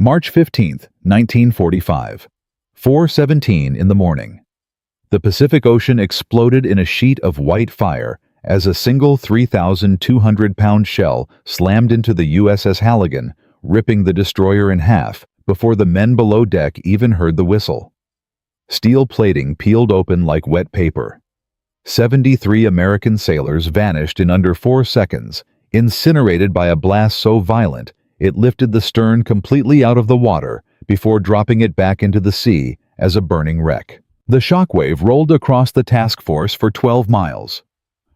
March 15, 1945. 4:17 in the morning. The Pacific Ocean exploded in a sheet of white fire as a single 3,200-pound shell slammed into the USS Halligan, ripping the destroyer in half before the men below deck even heard the whistle. Steel plating peeled open like wet paper. 73 American sailors vanished in under 4 seconds, incinerated by a blast so violent it lifted the stern completely out of the water before dropping it back into the sea as a burning wreck. The shockwave rolled across the task force for 12 miles.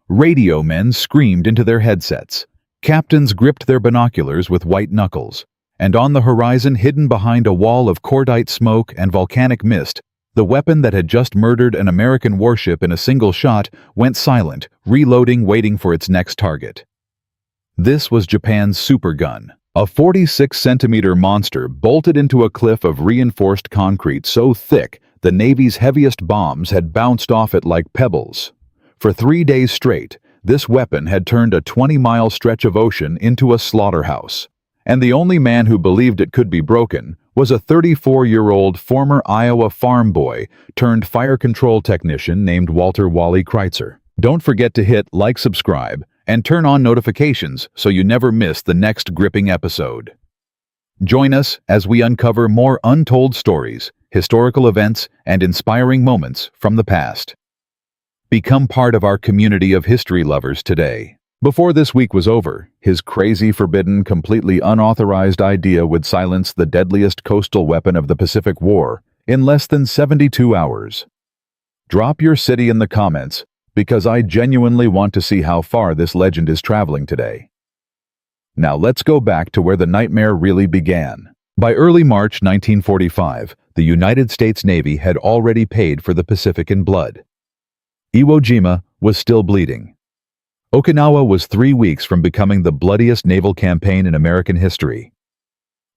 Radio men screamed into their headsets. Captains gripped their binoculars with white knuckles. And on the horizon, hidden behind a wall of cordite smoke and volcanic mist, the weapon that had just murdered an American warship in a single shot went silent, reloading, waiting for its next target. This was Japan's supergun, a 46-centimeter monster bolted into a cliff of reinforced concrete so thick the Navy's heaviest bombs had bounced off it like pebbles. For 3 days straight, this weapon had turned a 20-mile stretch of ocean into a slaughterhouse. And the only man who believed it could be broken was a 34-year-old former Iowa farm boy turned fire control technician named Walter Wally Kreitzer. Don't forget to hit like, subscribe, and turn on notifications so you never miss the next gripping episode. Join us as we uncover more untold stories, historical events, and inspiring moments from the past. Become part of our community of history lovers today. Before this week was over, his crazy, forbidden, completely unauthorized idea would silence the deadliest coastal weapon of the Pacific War in less than 72 hours. Drop your city in the comments, because I genuinely want to see how far this legend is traveling today. Now let's go back to where the nightmare really began. By early March 1945, the United States Navy had already paid for the Pacific in blood. Iwo Jima was still bleeding. Okinawa was 3 weeks from becoming the bloodiest naval campaign in American history.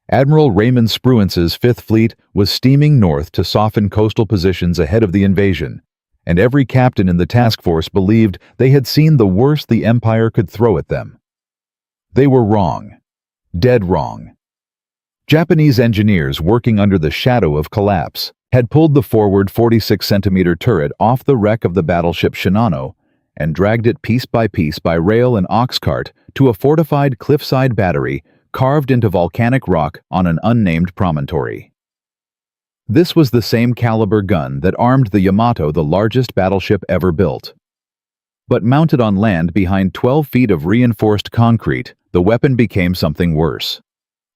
Admiral Raymond Spruance's Fifth Fleet was steaming north to soften coastal positions ahead of the invasion, and every captain in the task force believed they had seen the worst the Empire could throw at them. They were wrong. Dead wrong. Japanese engineers working under the shadow of collapse had pulled the forward 46-centimeter turret off the wreck of the battleship Shinano and dragged it piece by rail and ox cart to a fortified cliffside battery carved into volcanic rock on an unnamed promontory. This was the same caliber gun that armed the Yamato, the largest battleship ever built. But mounted on land behind 12 feet of reinforced concrete, the weapon became something worse.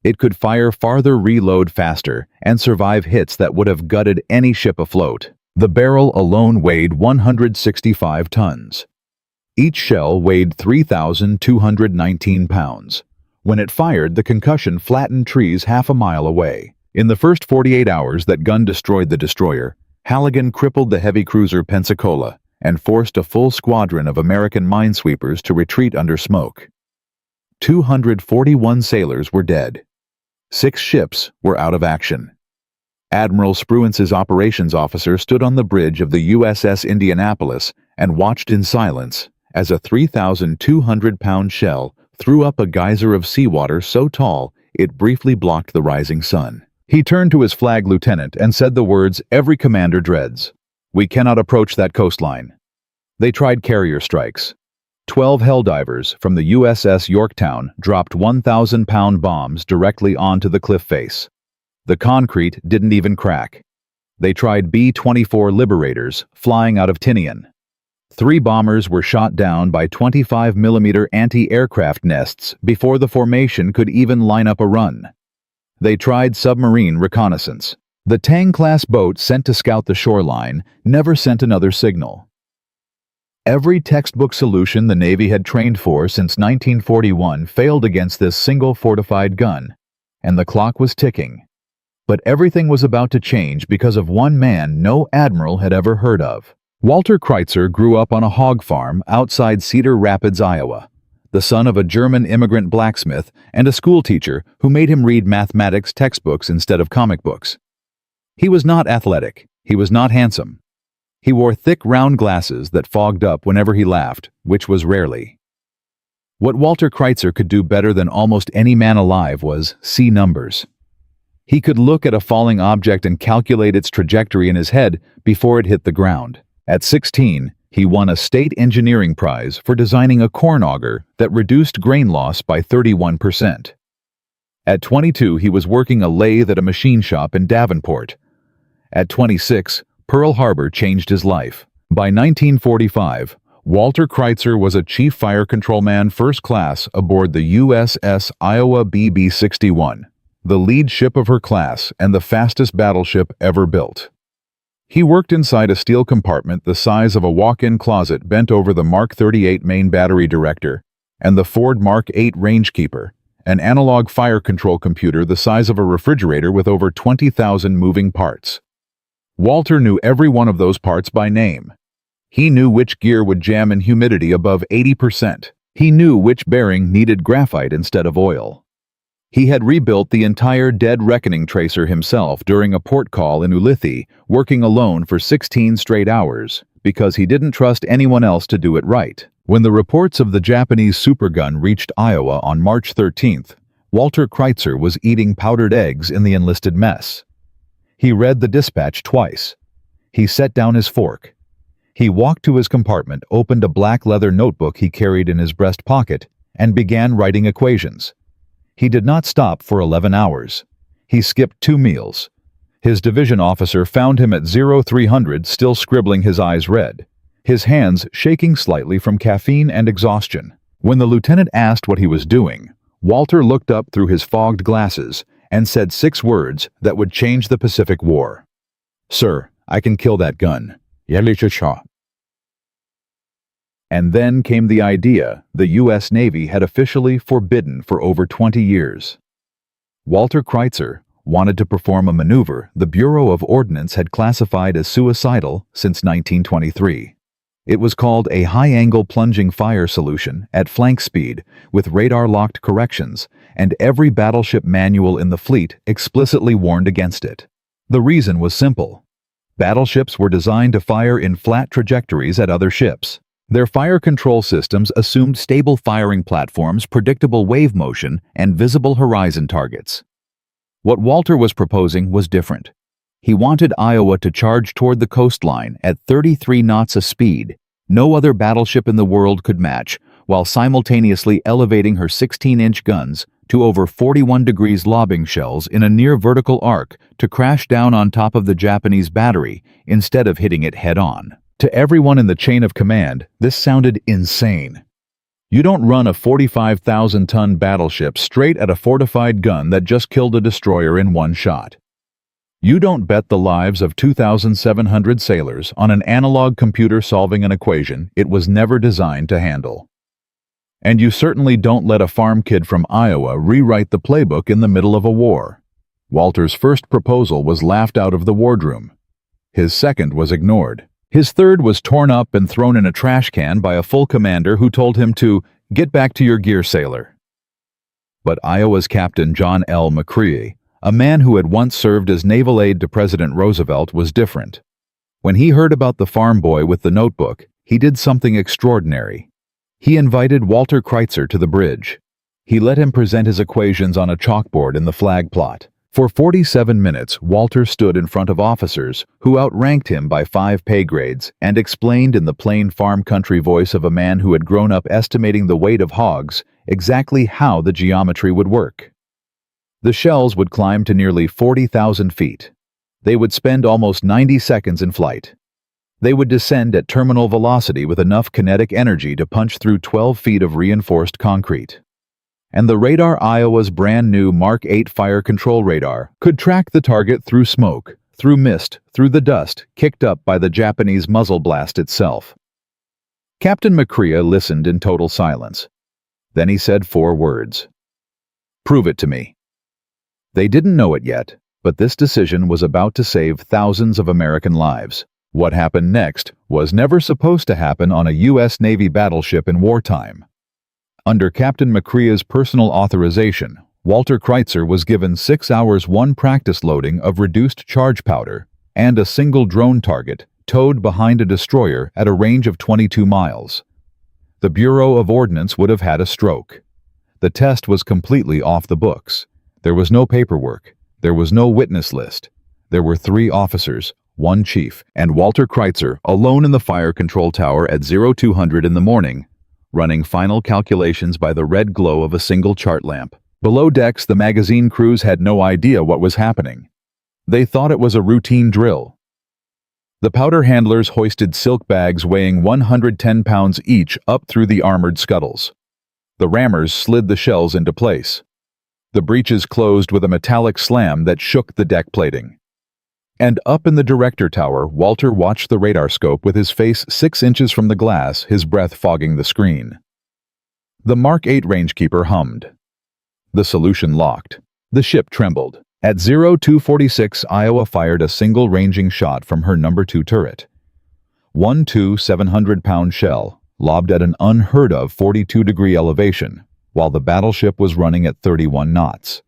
It could fire farther, reload faster, and survive hits that would have gutted any ship afloat. The barrel alone weighed 165 tons. Each shell weighed 3,219 pounds. When it fired, the concussion flattened trees half a mile away. In the first 48 hours that gun destroyed the destroyer, Halligan crippled the heavy cruiser Pensacola and forced a full squadron of American minesweepers to retreat under smoke. 241 sailors were dead. 6 ships were out of action. Admiral Spruance's operations officer stood on the bridge of the USS Indianapolis and watched in silence as a 3,200-pound shell threw up a geyser of seawater so tall it briefly blocked the rising sun. He turned to his flag lieutenant and said the words every commander dreads. "We cannot approach that coastline." They tried carrier strikes. 12 helldivers from the USS Yorktown dropped 1,000-pound bombs directly onto the cliff face. The concrete didn't even crack. They tried B-24 Liberators flying out of Tinian. 3 bombers were shot down by 25mm anti-aircraft nests before the formation could even line up a run. They tried submarine reconnaissance. The Tang-class boat sent to scout the shoreline never sent another signal. Every textbook solution the Navy had trained for since 1941 failed against this single fortified gun, and the clock was ticking. But everything was about to change because of one man no admiral had ever heard of. Walter Kreitzer grew up on a hog farm outside Cedar Rapids, Iowa, the son of a German immigrant blacksmith and a schoolteacher who made him read mathematics textbooks instead of comic books. He was not athletic. He was not handsome. He wore thick, round glasses that fogged up whenever he laughed, which was rarely. What Walter Kreitzer could do better than almost any man alive was see numbers. He could look at a falling object and calculate its trajectory in his head before it hit the ground. At 16, he won a state engineering prize for designing a corn auger that reduced grain loss by 31%. At 22, he was working a lathe at a machine shop in Davenport. At 26, Pearl Harbor changed his life. By 1945, Walter Kreitzer was a chief fire control man first class aboard the USS Iowa BB-61, the lead ship of her class and the fastest battleship ever built. He worked inside a steel compartment the size of a walk-in closet bent over the Mark 38 main battery director and the Ford Mark 8 rangekeeper, an analog fire control computer the size of a refrigerator with over 20,000 moving parts. Walter knew every one of those parts by name. He knew which gear would jam in humidity above 80%. He knew which bearing needed graphite instead of oil. He had rebuilt the entire Dead Reckoning tracer himself during a port call in Ulithi, working alone for 16 straight hours, because he didn't trust anyone else to do it right. When the reports of the Japanese supergun reached Iowa on March 13th, Walter Kreitzer was eating powdered eggs in the enlisted mess. He read the dispatch twice. He set down his fork. He walked to his compartment, opened a black leather notebook he carried in his breast pocket, and began writing equations. He did not stop for 11 hours. He skipped 2 meals. His division officer found him at 0300 still scribbling, his eyes red, his hands shaking slightly from caffeine and exhaustion. When the lieutenant asked what he was doing, Walter looked up through his fogged glasses and said 6 words that would change the Pacific War. "Sir, I can kill that gun." And then came the idea the U.S. Navy had officially forbidden for over 20 years. Walter Kreitzer wanted to perform a maneuver the Bureau of Ordnance had classified as suicidal since 1923. It was called a high-angle plunging fire solution at flank speed with radar-locked corrections, and every battleship manual in the fleet explicitly warned against it. The reason was simple. Battleships were designed to fire in flat trajectories at other ships. Their fire control systems assumed stable firing platforms, predictable wave motion, and visible horizon targets. What Walter was proposing was different. He wanted Iowa to charge toward the coastline at 33 knots a speed no other battleship in the world could match, while simultaneously elevating her 16-inch guns to over 41 degrees lobbing shells in a near-vertical arc to crash down on top of the Japanese battery instead of hitting it head-on. To everyone in the chain of command, this sounded insane. You don't run a 45,000-ton battleship straight at a fortified gun that just killed a destroyer in one shot. You don't bet the lives of 2,700 sailors on an analog computer solving an equation it was never designed to handle. And you certainly don't let a farm kid from Iowa rewrite the playbook in the middle of a war. Walter's first proposal was laughed out of the wardroom. His second was ignored. His third was torn up and thrown in a trash can by a full commander who told him to get back to your gear, sailor. But Iowa's Captain John L. McCreary, a man who had once served as naval aide to President Roosevelt, was different. When he heard about the farm boy with the notebook, he did something extraordinary. He invited Walter Kreitzer to the bridge. He let him present his equations on a chalkboard in the flag plot. For 47 minutes, Walter stood in front of officers who outranked him by 5 pay grades and explained in the plain farm country voice of a man who had grown up estimating the weight of hogs exactly how the geometry would work. The shells would climb to nearly 40,000 feet. They would spend almost 90 seconds in flight. They would descend at terminal velocity with enough kinetic energy to punch through 12 feet of reinforced concrete. And the radar Iowa's brand new Mark 8 fire control radar could track the target through smoke, through mist, through the dust kicked up by the Japanese muzzle blast itself. Captain McCreary listened in total silence. Then he said 4 words. "Prove it to me." They didn't know it yet, but this decision was about to save thousands of American lives. What happened next was never supposed to happen on a U.S. Navy battleship in wartime. Under Captain McCreary's personal authorization, Walter Kreitzer was given 6 hours 1 practice loading of reduced charge powder and a single drone target towed behind a destroyer at a range of 22 miles. The Bureau of Ordnance would have had a stroke. The test was completely off the books. There was no paperwork, There was no witness list. There were 3 officers, 1 chief, and Walter Kreitzer alone in the fire control tower at 0200 in the morning, running final calculations by the red glow of a single chart lamp. Below decks, the magazine crews had no idea what was happening. They thought it was a routine drill. The powder handlers hoisted silk bags weighing 110 pounds each up through the armored scuttles. The rammers slid the shells into place. The breeches closed with a metallic slam that shook the deck plating. And up in the director tower, Walter watched the radar scope with his face 6 inches from the glass, his breath fogging the screen. The Mark 8 rangekeeper hummed. The solution locked. The ship trembled. At 0246, Iowa fired a single ranging shot from her number 2 turret. 1 700-pound shell, lobbed at an unheard-of 42-degree elevation, while the battleship was running at 31 knots.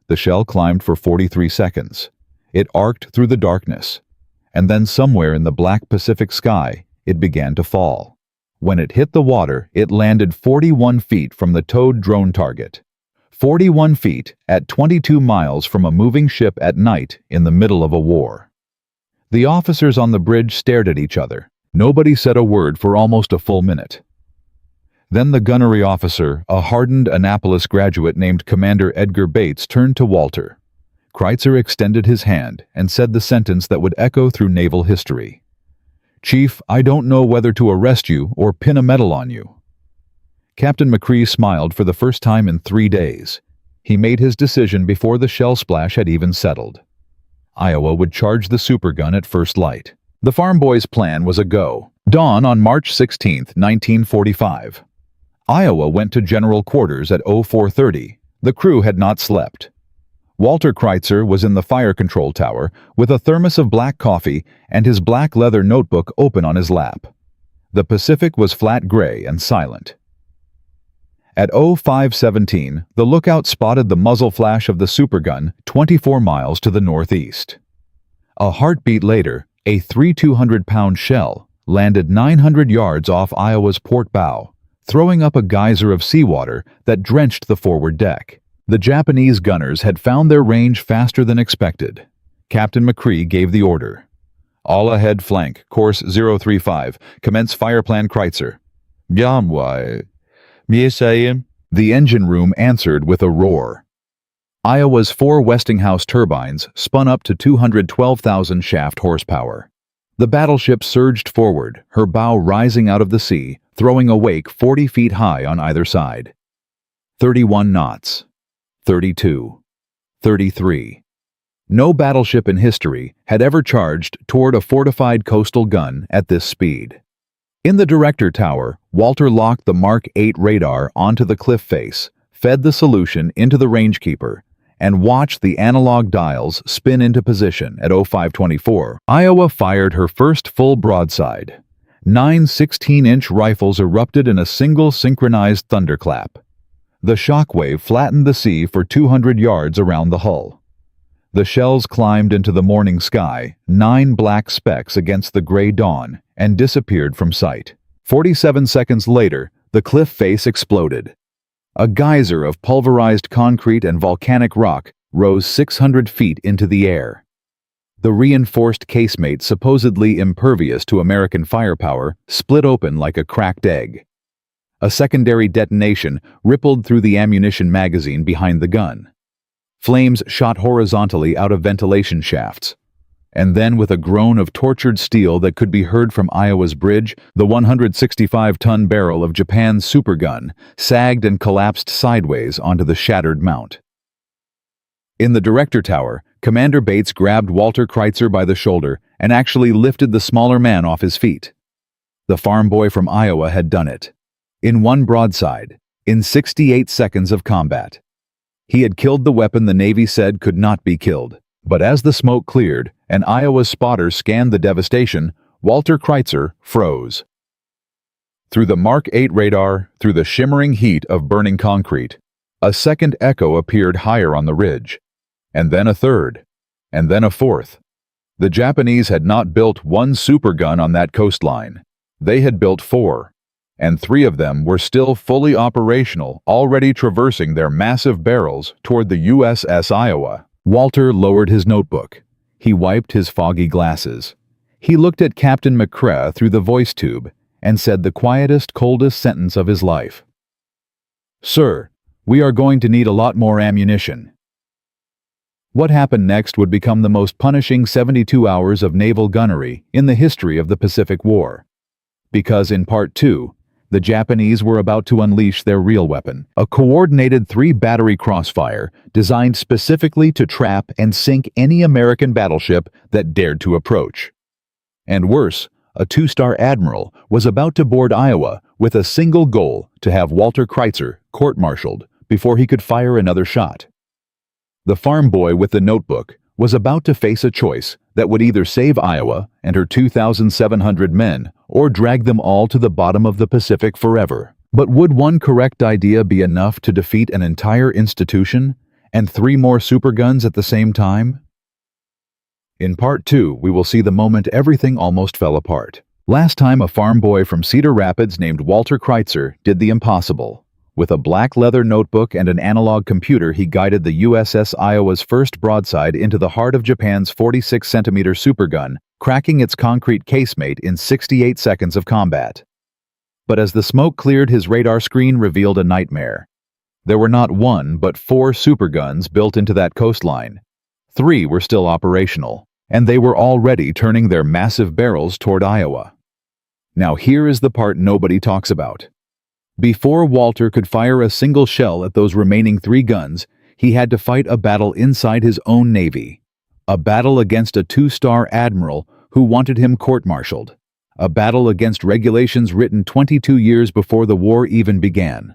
The shell climbed for 43 seconds. It arced through the darkness, and then somewhere in the black Pacific sky, it began to fall. When it hit the water, it landed 41 feet from the towed drone target. 41 feet at 22 miles from a moving ship at night in the middle of a war. The officers on the bridge stared at each other. Nobody said a word for almost a full minute. Then the gunnery officer, a hardened Annapolis graduate named Commander Edgar Bates, turned to Walter. Kreitzer extended his hand and said the sentence that would echo through naval history. "Chief, I don't know whether to arrest you or pin a medal on you." Captain McCree smiled for the first time in 3 days. He made his decision before the shell splash had even settled. Iowa would charge the supergun at first light. The farm boys' plan was a go. Dawn on March 16, 1945. Iowa went to general quarters at 0430. The crew had not slept. Walter Kreitzer was in the fire control tower with a thermos of black coffee and his black leather notebook open on his lap. The Pacific was flat gray and silent. At 0517, the lookout spotted the muzzle flash of the supergun 24 miles to the northeast. A heartbeat later, a 3,200-pound shell landed 900 yards off Iowa's port bow, throwing up a geyser of seawater that drenched the forward deck. The Japanese gunners had found their range faster than expected. Captain McCree gave the order. "All ahead flank, course 035, commence fire plan Kreitzer." "Yamwai, Miesayim." The engine room answered with a roar. Iowa's 4 Westinghouse turbines spun up to 212,000 shaft horsepower. The battleship surged forward, her bow rising out of the sea, throwing a wake 40 feet high on either side. 31 knots. 32. 33. No battleship in history had ever charged toward a fortified coastal gun at this speed. In the director tower, Walter locked the Mark 8 radar onto the cliff face, fed the solution into the rangekeeper, and watched the analog dials spin into position at 0524. Iowa fired her first full broadside. 9 16-inch rifles erupted in a single synchronized thunderclap. The shockwave flattened the sea for 200 yards around the hull. The shells climbed into the morning sky, 9 black specks against the gray dawn, and disappeared from sight. 47 seconds later, the cliff face exploded. A geyser of pulverized concrete and volcanic rock rose 600 feet into the air. The reinforced casemate, supposedly impervious to American firepower, split open like a cracked egg. A secondary detonation rippled through the ammunition magazine behind the gun. Flames shot horizontally out of ventilation shafts. And then, with a groan of tortured steel that could be heard from Iowa's bridge, the 165-ton barrel of Japan's supergun sagged and collapsed sideways onto the shattered mount. In the director tower, Commander Bates grabbed Walter Kreitzer by the shoulder and actually lifted the smaller man off his feet. The farm boy from Iowa had done it. In one broadside, in 68 seconds of combat. He had killed the weapon the Navy said could not be killed. But as the smoke cleared and Iowa's spotters scanned the devastation, Walter Kreitzer froze. Through the Mark 8 radar, through the shimmering heat of burning concrete, a second echo appeared higher on the ridge, and then a third, and then a fourth. The Japanese had not built one supergun on that coastline. They had built 4. And 3 of them were still fully operational, already traversing their massive barrels toward the USS Iowa. Walter lowered his notebook. He wiped his foggy glasses. He looked at Captain Kryer through the voice tube and said the quietest, coldest sentence of his life. "Sir, we are going to need a lot more ammunition." What happened next would become the most punishing 72 hours of naval gunnery in the history of the Pacific War. Because in Part 2, the Japanese were about to unleash their real weapon, a coordinated 3-battery crossfire designed specifically to trap and sink any American battleship that dared to approach. And worse, a 2-star admiral was about to board Iowa with a single goal: to have Walter Kreitzer court-martialed before he could fire another shot. The farm boy with the notebook was about to face a choice that would either save Iowa and her 2,700 men or drag them all to the bottom of the Pacific forever. But would one correct idea be enough to defeat an entire institution and 3 more superguns at the same time? In Part 2, we will see the moment everything almost fell apart. Last time, a farm boy from Cedar Rapids named Walter Kreitzer did the impossible. With a black leather notebook and an analog computer, he guided the USS Iowa's first broadside into the heart of Japan's 46-centimeter supergun, cracking its concrete casemate in 68 seconds of combat. But as the smoke cleared, his radar screen revealed a nightmare. There were not 1 but 4 superguns built into that coastline. 3 were still operational, and they were already turning their massive barrels toward Iowa. Now here is the part nobody talks about. Before Walter could fire a single shell at those remaining 3 guns, he had to fight a battle inside his own navy. A battle against a 2-star admiral who wanted him court-martialed. A battle against regulations written 22 years before the war even began.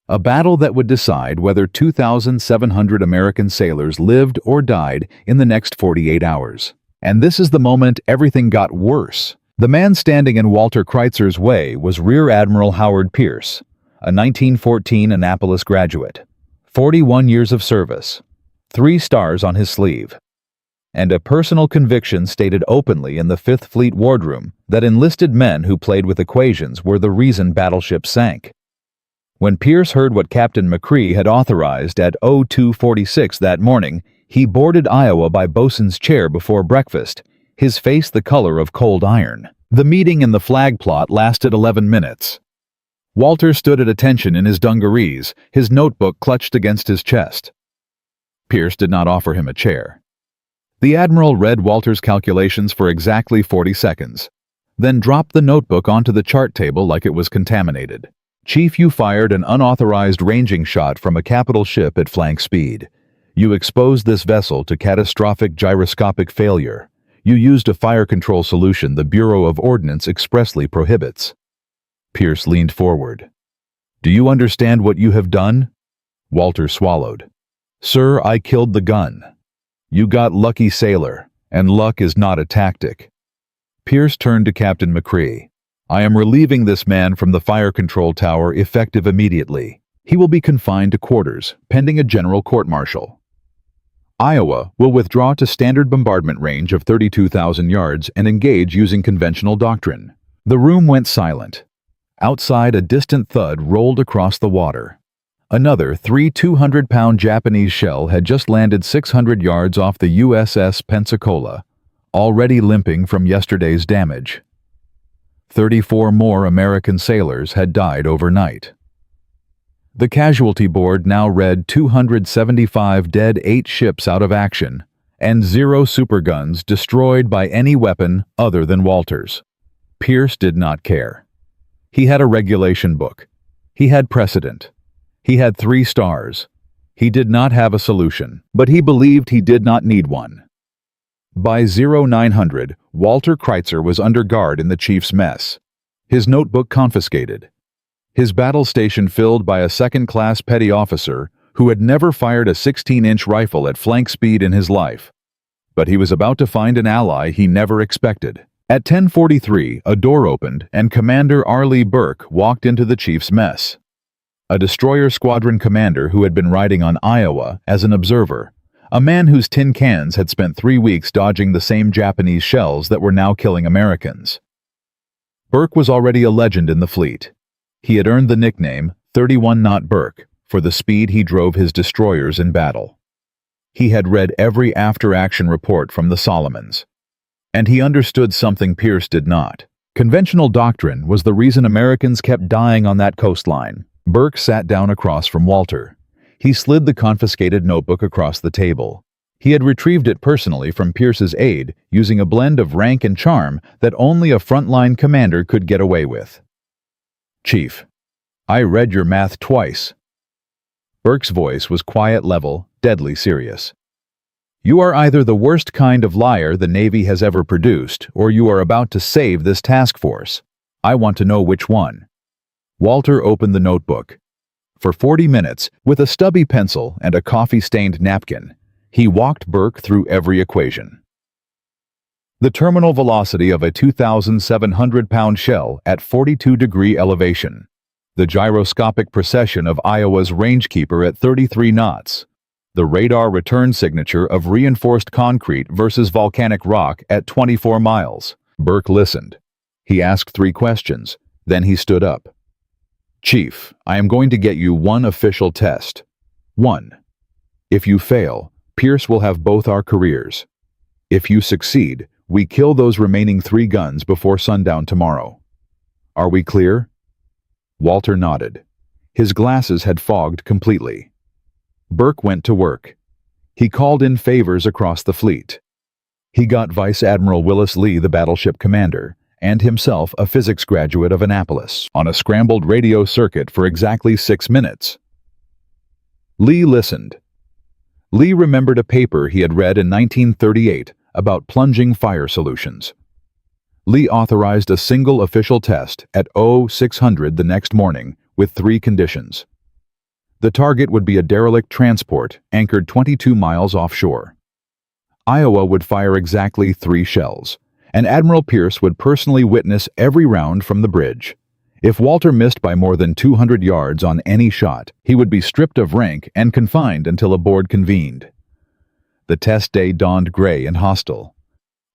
A battle that would decide whether 2,700 American sailors lived or died in the next 48 hours. And this is the moment everything got worse. The man standing in Walter Kreitzer's way was Rear Admiral Howard Pierce, a 1914 Annapolis graduate, 41 years of service, 3 stars on his sleeve, and a personal conviction stated openly in the Fifth Fleet wardroom that enlisted men who played with equations were the reason battleships sank. When Pierce heard what Captain McCree had authorized at 02:46 that morning, he boarded Iowa by bosun's chair before breakfast, his face the color of cold iron. The meeting in the flag plot lasted 11 minutes. Walter stood at attention in his dungarees, his notebook clutched against his chest. Pierce did not offer him a chair. The admiral read Walter's calculations for exactly 40 seconds, then dropped the notebook onto the chart table like it was contaminated. "Chief, you fired an unauthorized ranging shot from a capital ship at flank speed. You exposed this vessel to catastrophic gyroscopic failure. You used a fire control solution the Bureau of Ordnance expressly prohibits." Pierce leaned forward. "Do you understand what you have done?" Walter swallowed. "Sir, I killed the gun. You got lucky, sailor, and luck is not a tactic." Pierce turned to Captain McCree. "I am relieving this man from the fire control tower effective immediately. He will be confined to quarters, pending a general court-martial. Iowa will withdraw to standard bombardment range of 32,000 yards and engage using conventional doctrine." The room went silent. Outside, a distant thud rolled across the water. Another 3 200-pound Japanese shell had just landed 600 yards off the USS Pensacola, already limping from yesterday's damage. 34 more American sailors had died overnight. The casualty board now read 275 dead, 8 ships out of action, and 0 superguns destroyed by any weapon other than Walter's. Pierce did not care. He had a regulation book. He had precedent. He had 3 stars. He did not have a solution, but he believed he did not need one. By 0900, Walter Kreitzer was under guard in the chief's mess, his notebook confiscated, his battle station filled by a second-class petty officer who had never fired a 16-inch rifle at flank speed in his life. But he was about to find an ally he never expected. At 10:43, a door opened and Commander R. Lee Burke walked into the chief's mess. A destroyer squadron commander who had been riding on Iowa as an observer, a man whose tin cans had spent 3 weeks dodging the same Japanese shells that were now killing Americans. Burke was already a legend in the fleet. He had earned the nickname 31-Knot Burke for the speed he drove his destroyers in battle. He had read every after-action report from the Solomons. And he understood something Pierce did not. Conventional doctrine was the reason Americans kept dying on that coastline. Burke sat down across from Walter. He slid the confiscated notebook across the table. He had retrieved it personally from Pierce's aide using a blend of rank and charm that only a frontline commander could get away with. "Chief, I read your math twice." Burke's voice was quiet, level, deadly serious. "You are either the worst kind of liar the Navy has ever produced, or you are about to save this task force. I want to know which one." Walter opened the notebook. For 40 minutes, with a stubby pencil and a coffee-stained napkin, he walked Burke through every equation. The terminal velocity of a 2,700-pound shell at 42-degree elevation. The gyroscopic precession of Iowa's rangekeeper at 33 knots. The radar return signature of reinforced concrete versus volcanic rock at 24 miles. Burke listened. He asked 3 questions. Then he stood up. "Chief, I am going to get you one official test. 1. If you fail, Pierce will have both our careers. If you succeed, we kill those remaining 3 guns before sundown tomorrow. Are we clear?" Walter nodded. His glasses had fogged completely. Burke went to work. He called in favors across the fleet. He got Vice Admiral Willis Lee, the battleship commander, and himself a physics graduate of Annapolis, on a scrambled radio circuit for exactly 6 minutes. Lee listened. Lee remembered a paper he had read in 1938 about plunging fire solutions. Lee authorized a single official test at 0600 the next morning with 3 conditions. The target would be a derelict transport anchored 22 miles offshore. Iowa would fire exactly 3 shells, and Admiral Pierce would personally witness every round from the bridge. If Walter missed by more than 200 yards on any shot, he would be stripped of rank and confined until a board convened. The test day dawned gray and hostile.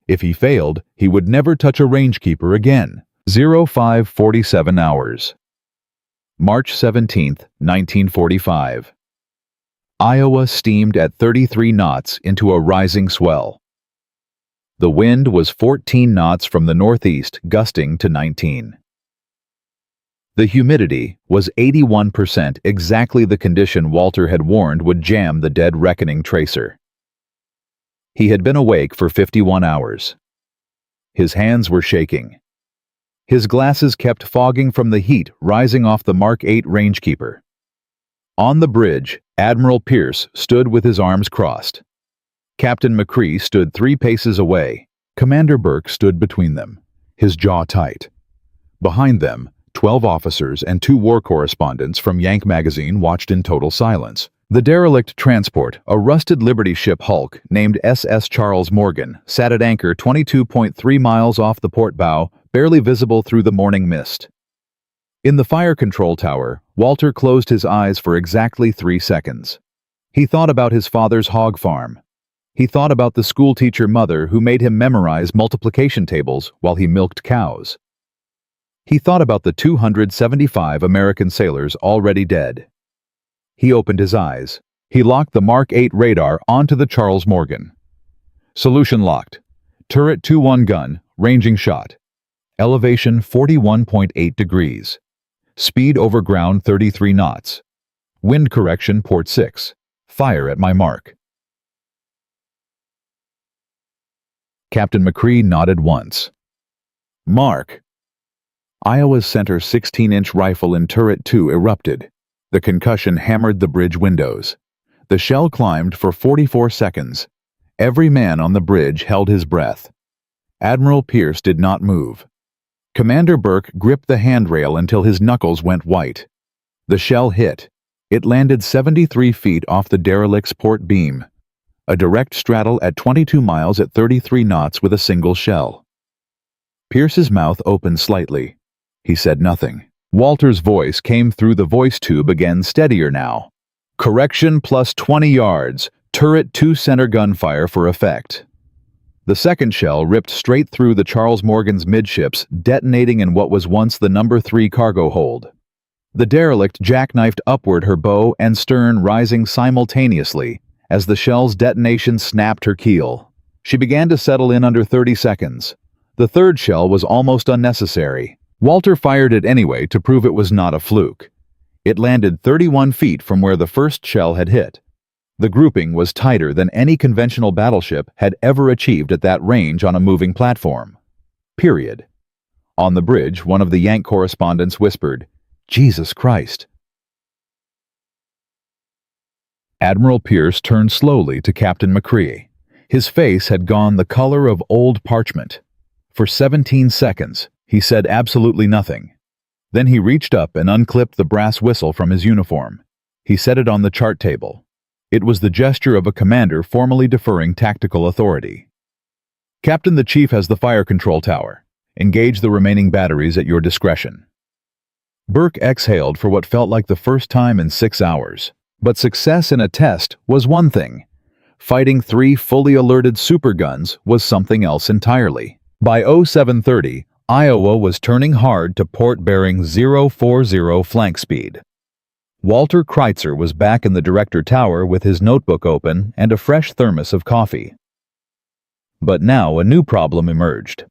If he failed, he would never touch a rangekeeper again. 0547 hours. March 17, 1945. Iowa steamed at 33 knots into a rising swell. The wind was 14 knots from the northeast, gusting to 19. The humidity was 81%, exactly the condition Walter had warned would jam the dead reckoning tracer. He had been awake for 51 hours. His hands were shaking. His glasses kept fogging from the heat rising off the Mark 8 rangekeeper. On the bridge, Admiral Pierce stood with his arms crossed. Captain McCree stood 3 paces away. Commander Burke stood between them, his jaw tight. Behind them, 12 officers and 2 war correspondents from Yank magazine watched in total silence. The derelict transport, a rusted Liberty ship hulk named SS Charles Morgan, sat at anchor 22.3 miles off the port bow, barely visible through the morning mist. In the fire control tower, Walter closed his eyes for exactly 3 seconds. He thought about his father's hog farm. He thought about the schoolteacher mother who made him memorize multiplication tables while he milked cows. He thought about the 275 American sailors already dead. He opened his eyes. He locked the Mark 8 radar onto the Charles Morgan. Solution locked. Turret 2-1 gun, ranging shot. Elevation 41.8 degrees. Speed over ground 33 knots. Wind correction port 6. Fire at my mark. Captain McCree nodded once. Mark. Iowa's center 16-inch rifle in turret 2 erupted. The concussion hammered the bridge windows. The shell climbed for 44 seconds. Every man on the bridge held his breath. Admiral Pierce did not move. Commander Burke gripped the handrail until his knuckles went white. The shell hit. It landed 73 feet off the derelict's port beam. A direct straddle at 22 miles at 33 knots with a single shell. Pierce's mouth opened slightly. He said nothing. Walter's voice came through the voice tube again, steadier now. Correction plus 20 yards. Turret 2 center gunfire for effect. The second shell ripped straight through the Charles Morgan's midships, detonating in what was once the No. 3 cargo hold. The derelict jackknifed upward, her bow and stern rising simultaneously, as the shell's detonation snapped her keel. She began to settle in under 30 seconds. The third shell was almost unnecessary. Walter fired it anyway to prove it was not a fluke. It landed 31 feet from where the first shell had hit. The grouping was tighter than any conventional battleship had ever achieved at that range on a moving platform. Period. On the bridge, one of the Yank correspondents whispered, "Jesus Christ." Admiral Pierce turned slowly to Captain McCree. His face had gone the color of old parchment. For 17 seconds, he said absolutely nothing. Then he reached up and unclipped the brass whistle from his uniform. He set it on the chart table. It was the gesture of a commander formally deferring tactical authority. "Captain, the chief has the fire control tower. Engage the remaining batteries at your discretion." Burke exhaled for what felt like the first time in 6 hours. But success in a test was one thing. Fighting 3 fully alerted superguns was something else entirely. By 0730, Iowa was turning hard to port bearing 040 flank speed. Walter Kreitzer was back in the director tower with his notebook open and a fresh thermos of coffee. But now a new problem emerged.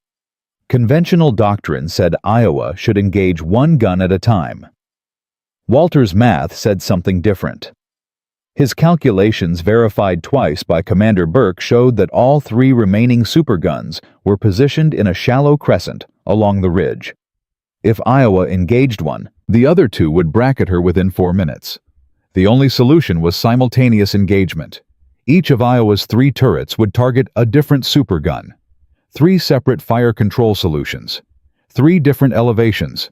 Conventional doctrine said Iowa should engage 1 gun at a time. Walter's math said something different. His calculations, verified twice by Commander Burke, showed that all 3 remaining superguns were positioned in a shallow crescent along the ridge. If Iowa engaged one, the other 2 would bracket her within 4 minutes. The only solution was simultaneous engagement. Each of Iowa's 3 turrets would target a different supergun. 3 separate fire control solutions. 3 different elevations.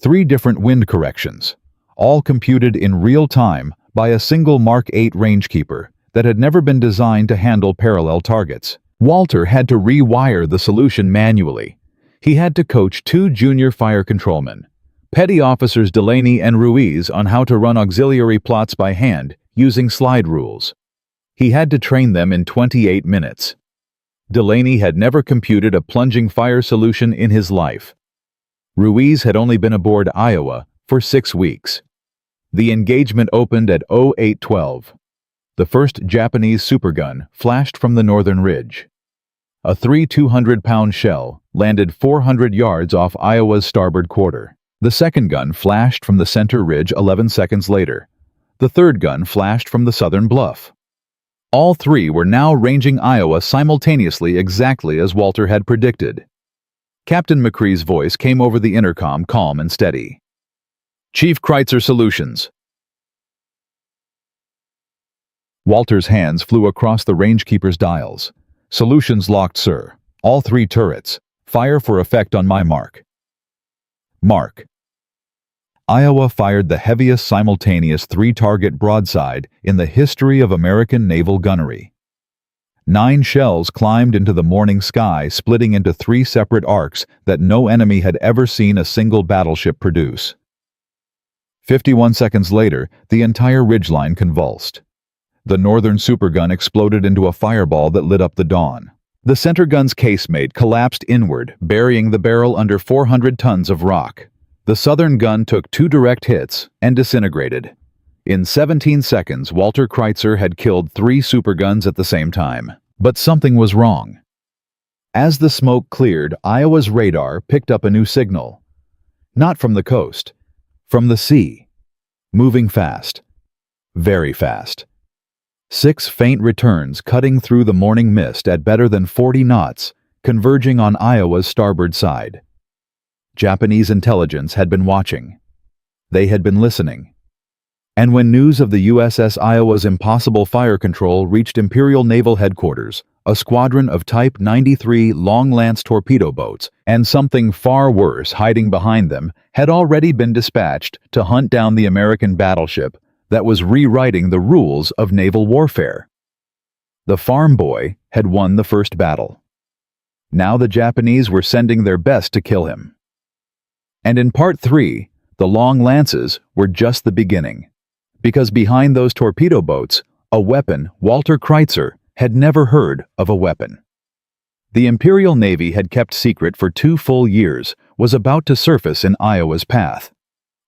3 different wind corrections. All computed in real time by a single Mark 8 rangekeeper that had never been designed to handle parallel targets. Walter had to rewire the solution manually. He had to coach 2 junior fire controlmen, Petty Officers Delaney and Ruiz, on how to run auxiliary plots by hand using slide rules. He had to train them in 28 minutes. Delaney had never computed a plunging fire solution in his life. Ruiz had only been aboard Iowa for 6 weeks. The engagement opened at 0812. The first Japanese supergun flashed from the northern ridge. A 3 200-pound shell landed 400 yards off Iowa's starboard quarter. The second gun flashed from the center ridge 11 seconds later. The third gun flashed from the southern bluff. All 3 were now ranging Iowa simultaneously, exactly as Walter had predicted. Captain McCree's voice came over the intercom, calm and steady. "Chief Kreitzer Solutions." Walter's hands flew across the rangekeeper's dials. "Solutions locked, sir. All 3 turrets. Fire for effect on my mark." Mark. Iowa fired the heaviest simultaneous 3-target broadside in the history of American naval gunnery. 9 shells climbed into the morning sky, splitting into 3 separate arcs that no enemy had ever seen a single battleship produce. 51 seconds later, the entire ridgeline convulsed. The northern supergun exploded into a fireball that lit up the dawn. The center gun's casemate collapsed inward, burying the barrel under 400 tons of rock. The southern gun took 2 direct hits and disintegrated. In 17 seconds, Walter Kreitzer had killed 3 superguns at the same time. But something was wrong. As the smoke cleared, Iowa's radar picked up a new signal. Not from the coast. From the sea. Moving fast. Very fast. 6 faint returns cutting through the morning mist at better than 40 knots, converging on Iowa's starboard side. Japanese intelligence had been watching. They had been listening. And when news of the USS Iowa's impossible fire control reached Imperial Naval Headquarters, a squadron of Type 93 long-lance torpedo boats, and something far worse hiding behind them, had already been dispatched to hunt down the American battleship that was rewriting the rules of naval warfare. The farm boy had won the first battle. Now the Japanese were sending their best to kill him. And in Part 3, the long lances were just the beginning. Because behind those torpedo boats, a weapon Walter Kreitzer had never heard of a weapon. The Imperial Navy had kept secret for 2 full years, was about to surface in Iowa's path.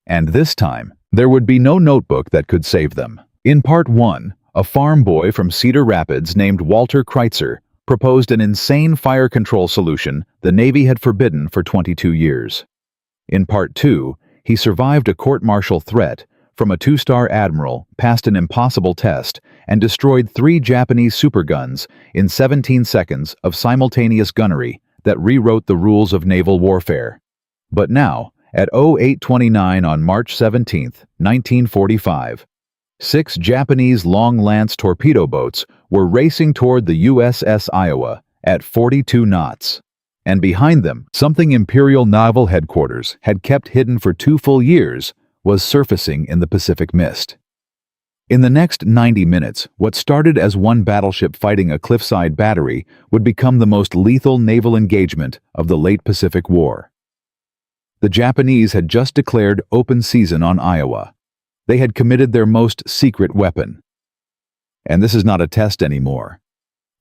And this time, there would be no notebook that could save them. In Part 1, A farm boy from Cedar Rapids named Walter Kreitzer proposed an insane fire control solution the Navy had forbidden for 22 years. In Part 2, he survived a court-martial threat from a two-star admiral, passed an impossible test, and destroyed 3 Japanese superguns in 17 seconds of simultaneous gunnery that rewrote the rules of naval warfare. But now, at 08:29 on March 17, 1945, 6 Japanese long-lance torpedo boats were racing toward the USS Iowa at 42 knots. And behind them, something Imperial Naval Headquarters had kept hidden for 2 full years was surfacing in the Pacific mist. In the next 90 minutes, what started as one battleship fighting a cliffside battery would become the most lethal naval engagement of the late Pacific War. The Japanese had just declared open season on Iowa. They had committed their most secret weapon. And this is not a test anymore.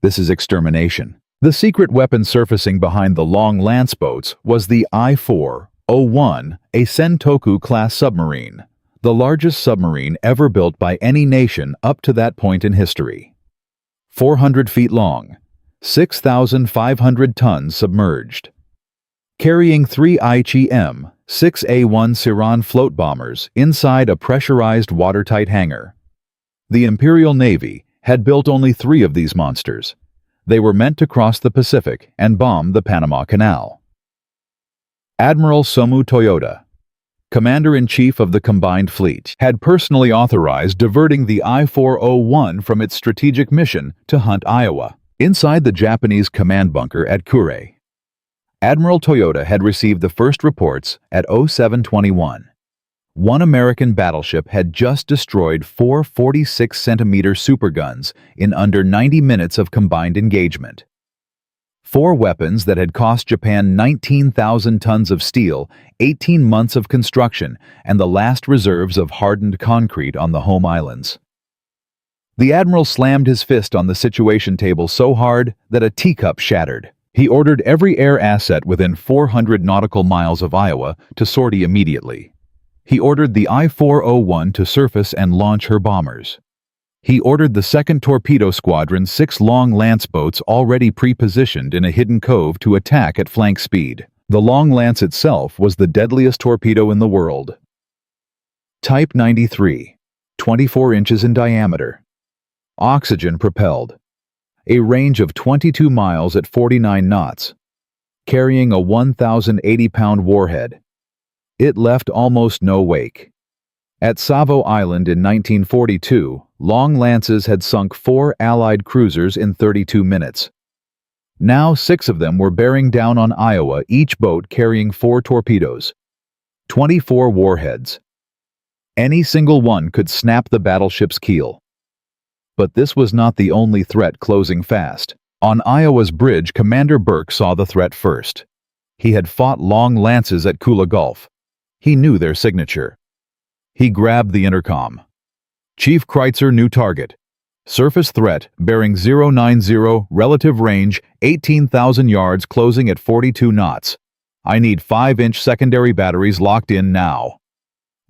This is extermination. The secret weapon surfacing behind the long lance boats was the I-401, a Sentoku-class submarine, the largest submarine ever built by any nation up to that point in history. 400 feet long, 6,500 tons submerged. Carrying 3 ICM 6A1 Siran float bombers inside a pressurized watertight hangar. The Imperial Navy had built only 3 of these monsters. They were meant to cross the Pacific and bomb the Panama Canal. Admiral Somu Toyoda, Commander-in-Chief of the Combined Fleet, had personally authorized diverting the I-401 from its strategic mission to hunt Iowa, inside the Japanese command bunker at Kryer. Admiral Toyoda had received the first reports at 07:21. One American battleship had just destroyed 4 46-centimeter superguns in under 90 minutes of combined engagement. 4 weapons that had cost Japan 19,000 tons of steel, 18 months of construction, and the last reserves of hardened concrete on the home islands. The admiral slammed his fist on the situation table so hard that a teacup shattered. He ordered every air asset within 400 nautical miles of Iowa to sortie immediately. He ordered the I-401 to surface and launch her bombers. He ordered the 2nd Torpedo Squadron's 6 long lance boats already pre-positioned in a hidden cove to attack at flank speed. The long lance itself was the deadliest torpedo in the world. Type 93, 24 inches in diameter. Oxygen-propelled. A range of 22 miles at 49 knots. Carrying a 1,080-pound warhead. It left almost no wake. At Savo Island in 1942, long lances had sunk 4 Allied cruisers in 32 minutes. Now 6 of them were bearing down on Iowa, each boat carrying 4 torpedoes. 24 warheads. Any single one could snap the battleship's keel. But this was not the only threat closing fast. On Iowa's bridge, Commander Burke saw the threat first. He had fought long lances at Kula Gulf. He knew their signature. He grabbed the intercom. Chief Kreitzer, new target. Surface threat, bearing 090, relative range, 18,000 yards, closing at 42 knots. I need 5-inch secondary batteries locked in now.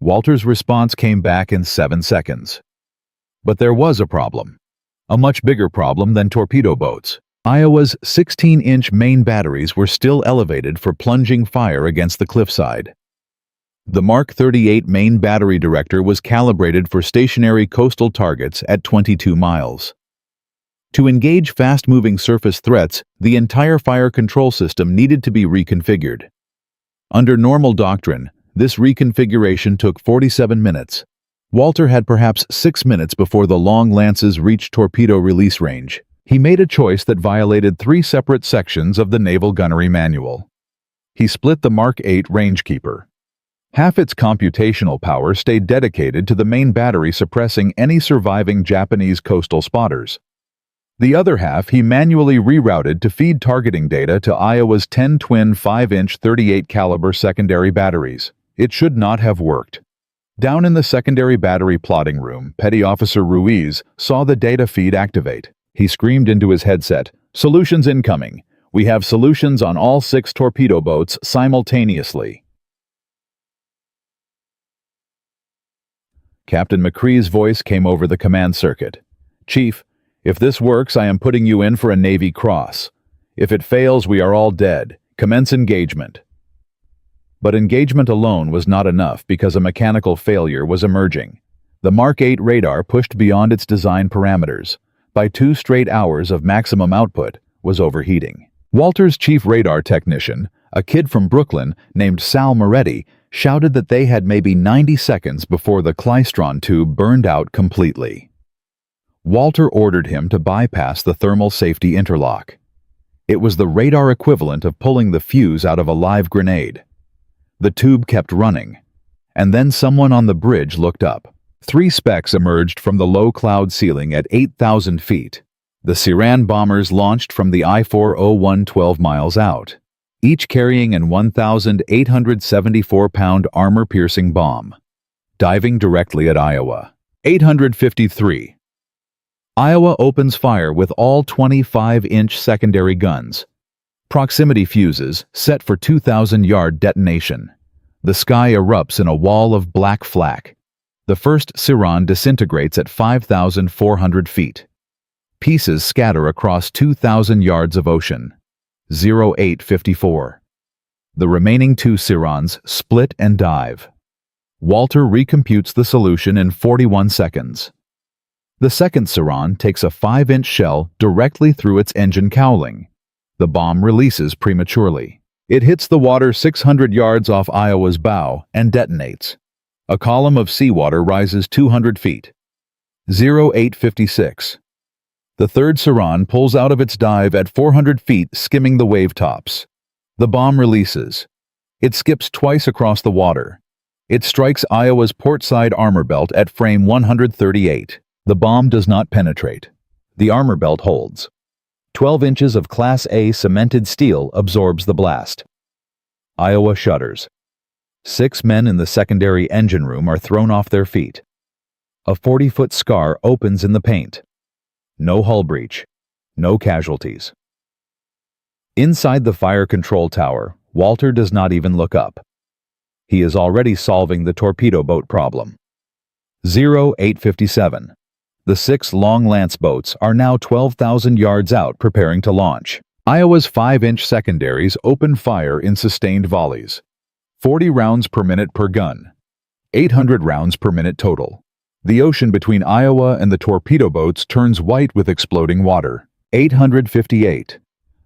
Walter's response came back in 7 seconds. But there was a problem. A much bigger problem than torpedo boats. Iowa's 16-inch main batteries were still elevated for plunging fire against the cliffside. The Mark 38 main battery director was calibrated for stationary coastal targets at 22 miles. To engage fast-moving surface threats, the entire fire control system needed to be reconfigured. Under normal doctrine, this reconfiguration took 47 minutes. Walter had perhaps 6 minutes before the long lances reached torpedo release range. He made a choice that violated 3 separate sections of the Naval Gunnery Manual. He split the Mark 8 Rangekeeper. Half its computational power stayed dedicated to the main battery suppressing any surviving Japanese coastal spotters. The other half he manually rerouted to feed targeting data to Iowa's 10 twin 5-inch 38 caliber secondary batteries. It should not have worked. Down in the secondary battery plotting room, Petty Officer Ruiz saw the data feed activate. He screamed into his headset, "Solutions incoming. We have solutions on all 6 torpedo boats simultaneously." Captain McCree's voice came over the command circuit. "Chief, if this works, I am putting you in for a Navy Cross. If it fails, we are all dead. Commence engagement." But engagement alone was not enough because a mechanical failure was emerging. The Mark 8 radar pushed beyond its design parameters. By 2 straight hours of maximum output, was overheating. Walter's chief radar technician, a kid from Brooklyn named Sal Moretti, shouted that they had maybe 90 seconds before the klystron tube burned out completely. Walter ordered him to bypass the thermal safety interlock. It was the radar equivalent of pulling the fuse out of a live grenade. The tube kept running, and then someone on the bridge looked up. 3 specks emerged from the low cloud ceiling at 8,000 feet. The Siran bombers launched from the I-401 12 miles out, each carrying an 1,874-pound armor-piercing bomb, diving directly at Iowa. 853. Iowa opens fire with all 25-inch secondary guns. Proximity fuses set for 2,000-yard detonation. The sky erupts in a wall of black flak. The first Siran disintegrates at 5,400 feet. Pieces scatter across 2,000 yards of ocean. 0854. The remaining 2 Sirans split and dive. Walter recomputes the solution in 41 seconds. The second Siran takes a 5-inch shell directly through its engine cowling. The bomb releases prematurely. It hits the water 600 yards off Iowa's bow and detonates. A column of seawater rises 200 feet. 0856. The third Siran pulls out of its dive at 400 feet, skimming the wave tops. The bomb releases. It skips twice across the water. It strikes Iowa's portside armor belt at frame 138. The bomb does not penetrate. The armor belt holds. 12 inches of Class A cemented steel absorbs the blast. Iowa shudders. 6 men in the secondary engine room are thrown off their feet. A 40-foot scar opens in the paint. No hull breach. No casualties. Inside the fire control tower, Walter does not even look up. He is already solving the torpedo boat problem. 0857. The 6 long lance boats are now 12,000 yards out, preparing to launch. Iowa's 5-inch secondaries open fire in sustained volleys. 40 rounds per minute per gun. 800 rounds per minute total. The ocean between Iowa and the torpedo boats turns white with exploding water. 858.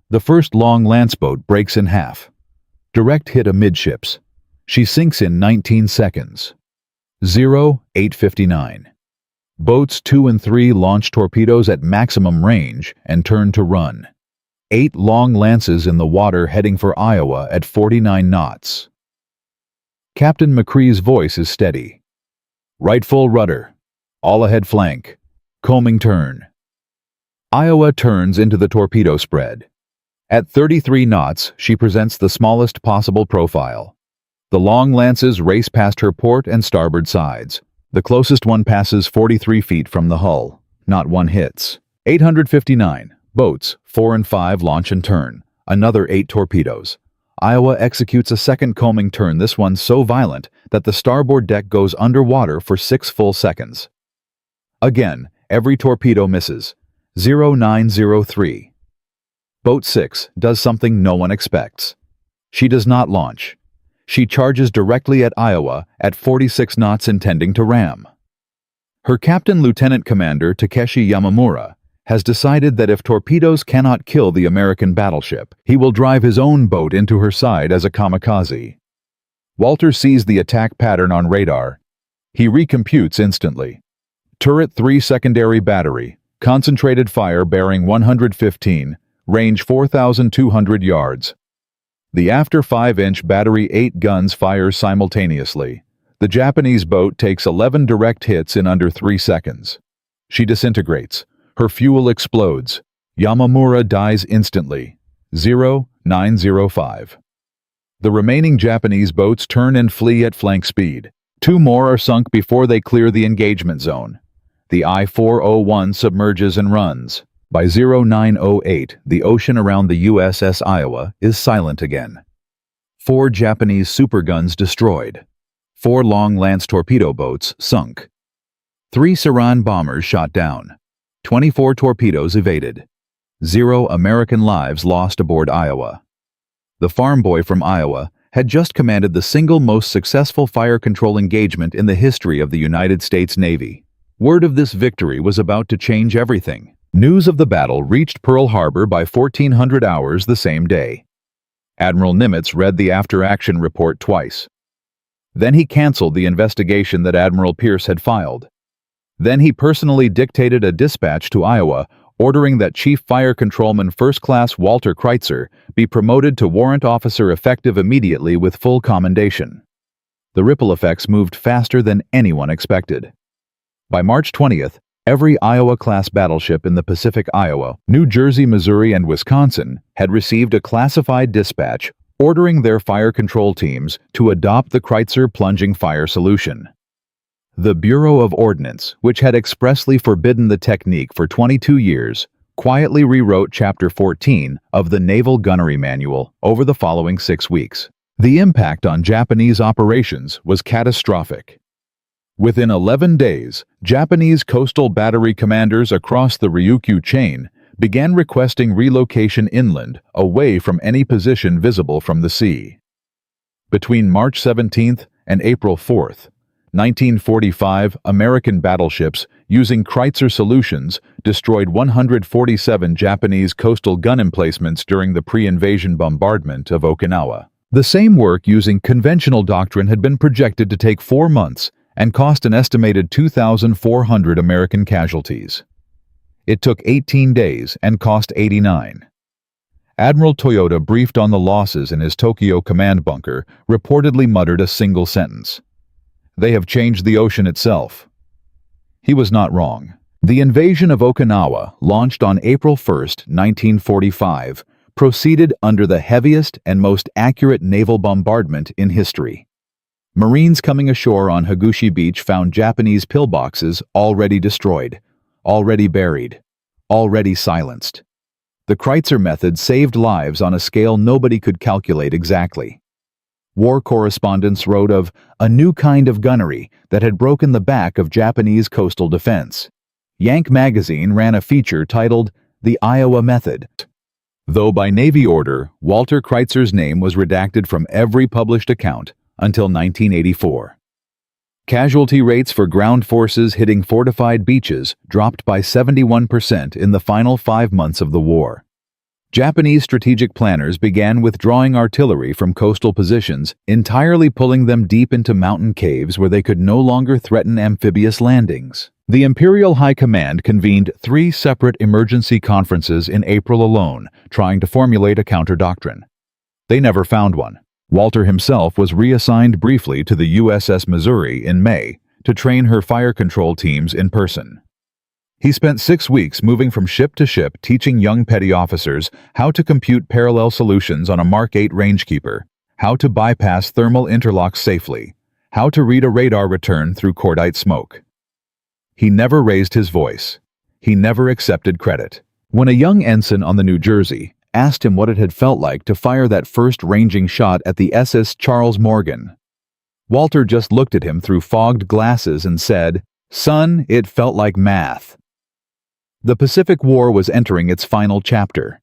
The first long lance boat breaks in half. Direct hit amidships. She sinks in 19 seconds. 0859. Boats 2 and 3 launch torpedoes at maximum range and turn to run. 8 long lances in the water heading for Iowa at 49 knots. Captain McCree's voice is steady. Right full rudder. All ahead flank. Combing turn. Iowa turns into the torpedo spread. At 33 knots, she presents the smallest possible profile. The long lances race past her port and starboard sides. The closest one passes 43 feet from the hull. Not one hits. 859. Boats 4 and 5 launch and turn. Another 8 torpedoes. Iowa executes a second combing turn, this one so violent that the starboard deck goes underwater for 6 full seconds. Again, every torpedo misses. 0903. Boat 6 does something no one expects. She does not launch. She charges directly at Iowa at 46 knots, intending to ram. Her captain, Lieutenant Commander Takeshi Yamamura, has decided that if torpedoes cannot kill the American battleship, he will drive his own boat into her side as a kamikaze. Walter sees the attack pattern on radar. He recomputes instantly. Turret 3 secondary battery, concentrated fire bearing 115, range 4,200 yards. The after 5-inch battery 8 guns fires simultaneously. The Japanese boat takes 11 direct hits in under 3 seconds. She disintegrates. Her fuel explodes. Yamamura dies instantly. 0905. The remaining Japanese boats turn and flee at flank speed. 2 more are sunk before they clear the engagement zone. The I-401 submerges and runs. By 0908, the ocean around the USS Iowa is silent again. 4 Japanese superguns destroyed. 4 long lance torpedo boats sunk. 3 Siran bombers shot down. 24 torpedoes evaded. 0 American lives lost aboard Iowa. The farm boy from Iowa had just commanded the single most successful fire control engagement in the history of the United States Navy. Word of this victory was about to change everything. News of the battle reached Pearl Harbor by 1400 hours the same day. Admiral Nimitz read the after-action report twice. Then he canceled the investigation that Admiral Pierce had filed. Then he personally dictated a dispatch to Iowa ordering that Chief Fire Controlman First Class Walter Kreitzer be promoted to warrant officer effective immediately with full commendation. The ripple effects moved faster than anyone expected. By March 20th, every Iowa-class battleship in the Pacific Iowa, New Jersey, Missouri, and Wisconsin had received a classified dispatch ordering their fire control teams to adopt the Kreitzer plunging fire solution. The Bureau of Ordnance, which had expressly forbidden the technique for 22 years, quietly rewrote Chapter 14 of the Naval Gunnery Manual over the following 6 weeks. The impact on Japanese operations was catastrophic. Within 11 days, Japanese coastal battery commanders across the Ryukyu chain began requesting relocation inland, away from any position visible from the sea. Between March 17th and April 4th, 1945, American battleships using Kreitzer solutions destroyed 147 Japanese coastal gun emplacements during the pre-invasion bombardment of Okinawa. The same work using conventional doctrine had been projected to take 4 months and cost an estimated 2,400 American casualties. It took 18 days and cost 89. Admiral Toyota, briefed on the losses in his Tokyo command bunker, reportedly muttered a single sentence: "They have changed the ocean itself." He was not wrong. The invasion of Okinawa, launched on April 1st, 1945, proceeded under the heaviest and most accurate naval bombardment in history. Marines coming ashore on Higuchi Beach found Japanese pillboxes already destroyed, already buried, already silenced. The Kreitzer method saved lives on a scale nobody could calculate exactly. War correspondents wrote of a new kind of gunnery that had broken the back of Japanese coastal defense. Yank magazine ran a feature titled "The Iowa Method." Though by Navy order, Walter Kreitzer's name was redacted from every published account until 1984. Casualty rates for ground forces hitting fortified beaches dropped by 71% in the final 5 months of the war. Japanese strategic planners began withdrawing artillery from coastal positions, entirely pulling them deep into mountain caves where they could no longer threaten amphibious landings. The Imperial High Command convened 3 separate emergency conferences in April alone, trying to formulate a counter-doctrine. They never found one. Walter himself was reassigned briefly to the USS Missouri in May to train her fire control teams in person. He spent 6 weeks moving from ship to ship teaching young petty officers how to compute parallel solutions on a Mark 8 rangekeeper, how to bypass thermal interlocks safely, how to read a radar return through cordite smoke. He never raised his voice. He never accepted credit. When a young ensign on the New Jersey asked him what it had felt like to fire that first ranging shot at the SS Charles Morgan, Walter just looked at him through fogged glasses and said, "Son, it felt like math." The Pacific War was entering its final chapter,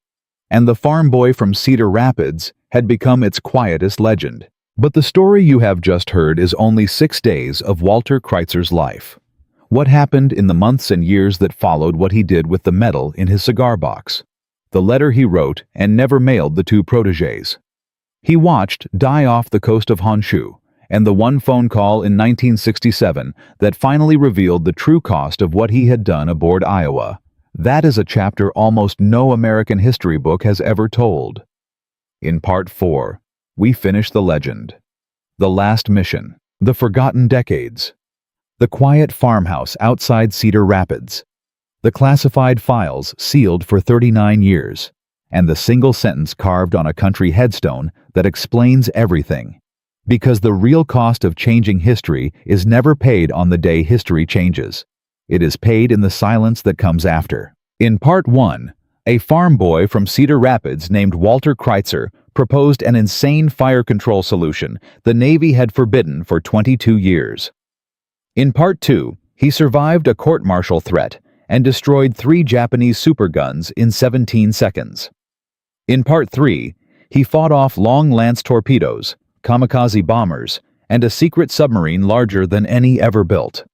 and the farm boy from Cedar Rapids had become its quietest legend. But the story you have just heard is only 6 days of Walter Kreitzer's life. What happened in the months and years that followed what he did with the medal in his cigar box, the letter he wrote and never mailed the 2 protégés he watched die off the coast of Honshu, and the one phone call in 1967 that finally revealed the true cost of what he had done aboard Iowa. That is a chapter almost no American history book has ever told. In Part 4, we finish the legend. The last mission. The forgotten decades. The quiet farmhouse outside Cedar Rapids. The classified files sealed for 39 years. And the single sentence carved on a country headstone that explains everything. Because the real cost of changing history is never paid on the day history changes. It is paid in the silence that comes after. In Part 1, a farm boy from Cedar Rapids named Walter Kreitzer proposed an insane fire control solution the Navy had forbidden for 22 years. In Part 2, he survived a court-martial threat and destroyed 3 Japanese superguns in 17 seconds. In Part 3, he fought off long Lance torpedoes, kamikaze bombers, and a secret submarine larger than any ever built.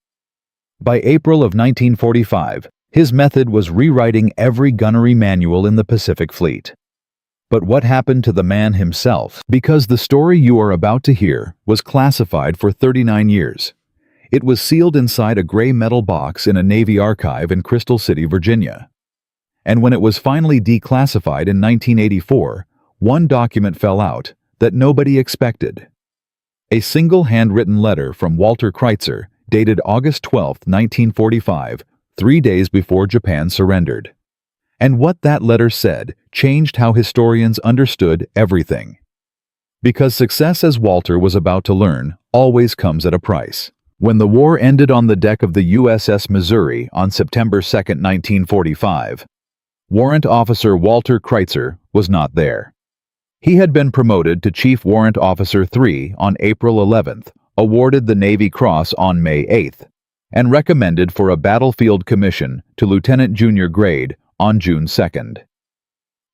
By April of 1945, his method was rewriting every gunnery manual in the Pacific Fleet. But what happened to the man himself? Because the story you are about to hear was classified for 39 years. It was sealed inside a gray metal box in a Navy archive in Crystal City, Virginia. And when it was finally declassified in 1984, one document fell out that nobody expected. A single handwritten letter from Walter Kreitzer, dated August 12, 1945, 3 days before Japan surrendered. And what that letter said changed how historians understood everything. Because success, as Walter was about to learn, always comes at a price. When the war ended on the deck of the USS Missouri on September 2, 1945, Warrant Officer Walter Kreitzer was not there. He had been promoted to Chief Warrant Officer 3 on April 11th, awarded the Navy Cross on May 8th, and recommended for a battlefield commission to Lieutenant Junior grade on June 2nd.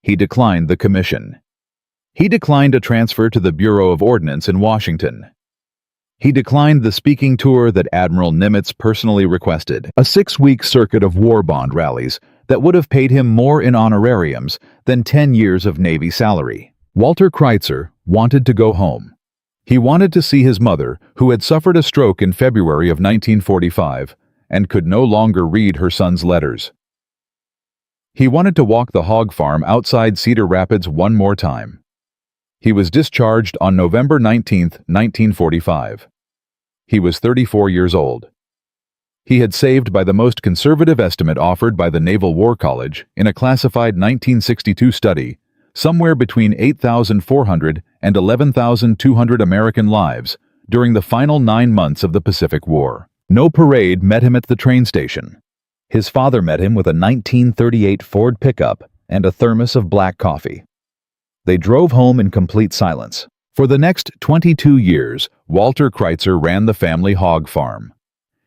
He declined the commission. He declined a transfer to the Bureau of Ordnance in Washington. He declined the speaking tour that Admiral Nimitz personally requested, a 6-week circuit of war bond rallies that would have paid him more in honorariums than 10 years of Navy salary. Walter Kreitzer wanted to go home. He wanted to see his mother, who had suffered a stroke in February of 1945 and could no longer read her son's letters. He wanted to walk the hog farm outside Cedar Rapids one more time. He was discharged on November 19, 1945. He was 34 years old. He had saved, by the most conservative estimate offered by the Naval War College in a classified 1962 study, somewhere between 8,400 and 11,200 American lives during the final 9 months of the Pacific War. No parade met him at the train station. His father met him with a 1938 Ford pickup and a thermos of black coffee. They drove home in complete silence. For the next 22 years, Walter Kreitzer ran the family hog farm.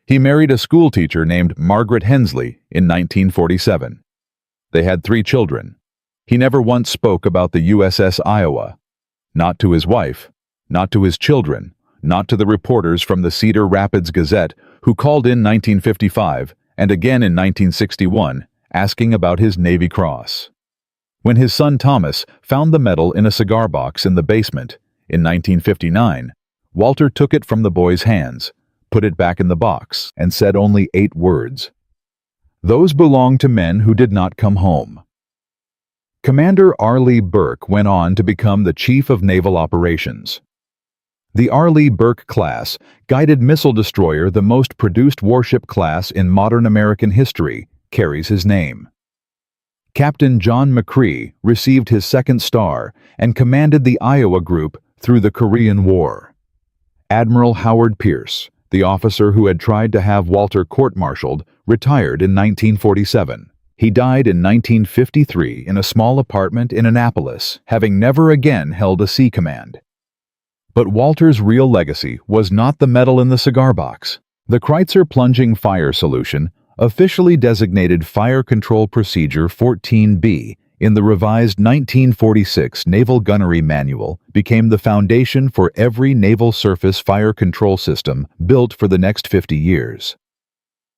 He married a schoolteacher named Margaret Hensley in 1947. They had 3 children. He never once spoke about the USS Iowa. Not to his wife, not to his children, not to the reporters from the Cedar Rapids Gazette who called in 1955 and again in 1961 asking about his Navy Cross. When his son Thomas found the medal in a cigar box in the basement in 1959, Walter took it from the boy's hands, put it back in the box, and said only 8 words. Those belong to men who did not come home. Commander R. Lee Burke went on to become the Chief of Naval Operations. The R. Lee Burke class guided missile destroyer, the most produced warship class in modern American history, carries his name. Captain John McCree received his 2nd star and commanded the Iowa Group through the Korean War. Admiral Howard Pierce, the officer who had tried to have Walter court-martialed, retired in 1947. He died in 1953 in a small apartment in Annapolis, having never again held a sea command. But Walter's real legacy was not the medal in the cigar box. The Kreitzer plunging fire solution, officially designated Fire Control Procedure 14B in the revised 1946 Naval Gunnery Manual, became the foundation for every naval surface fire control system built for the next 50 years.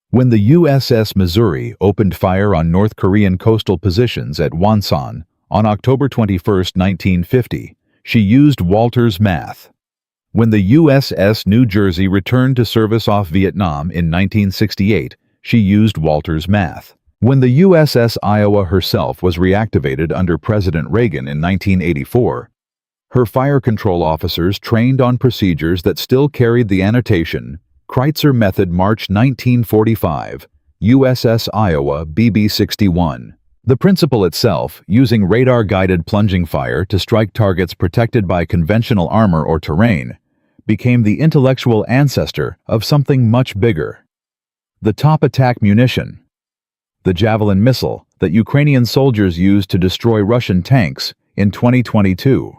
When the USS Missouri opened fire on North Korean coastal positions at Wonsan on October 21, 1950, she used Walter's math. When the USS New Jersey returned to service off Vietnam in 1968, she used Walter's math. When the USS Iowa herself was reactivated under President Reagan in 1984, her fire control officers trained on procedures that still carried the annotation Kreitzer Method March 1945, USS Iowa BB-61. The principle itself, using radar-guided plunging fire to strike targets protected by conventional armor or terrain, became the intellectual ancestor of something much bigger. The top attack munition, the Javelin missile that Ukrainian soldiers used to destroy Russian tanks in 2022.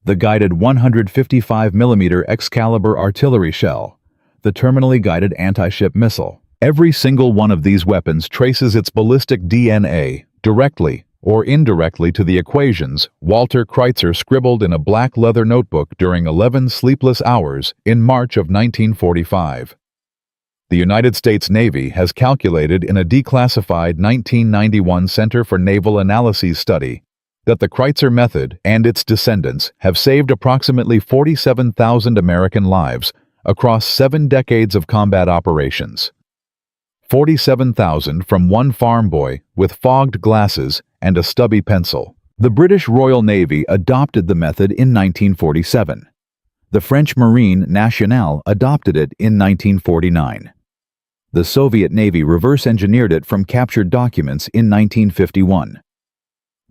The guided 155mm Excalibur artillery shell, the terminally guided anti-ship missile, Every single one of these weapons traces its ballistic DNA, directly or indirectly, to the equations Walter Kreitzer scribbled in a black leather notebook during 11 sleepless hours in March of 1945. The United States Navy has calculated in a declassified 1991 Center for Naval Analyses study that the Kreitzer method and its descendants have saved approximately 47,000 American lives across 7 decades of combat operations. 47,000 from one farm boy with fogged glasses and a stubby pencil. The British Royal Navy adopted the method in 1947. The French Marine Nationale adopted it in 1949. The Soviet Navy reverse-engineered it from captured documents in 1951.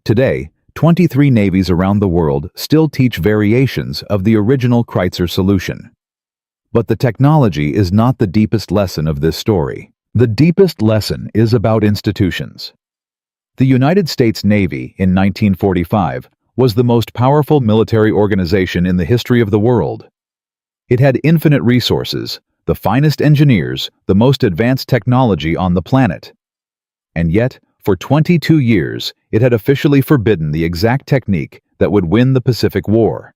Today, 23 navies around the world still teach variations of the original Kreitzer solution. But the technology is not the deepest lesson of this story. The deepest lesson is about institutions. The United States Navy in 1945 was the most powerful military organization in the history of the world. It had infinite resources, the finest engineers, the most advanced technology on the planet. And yet, for 22 years, it had officially forbidden the exact technique that would win the Pacific War.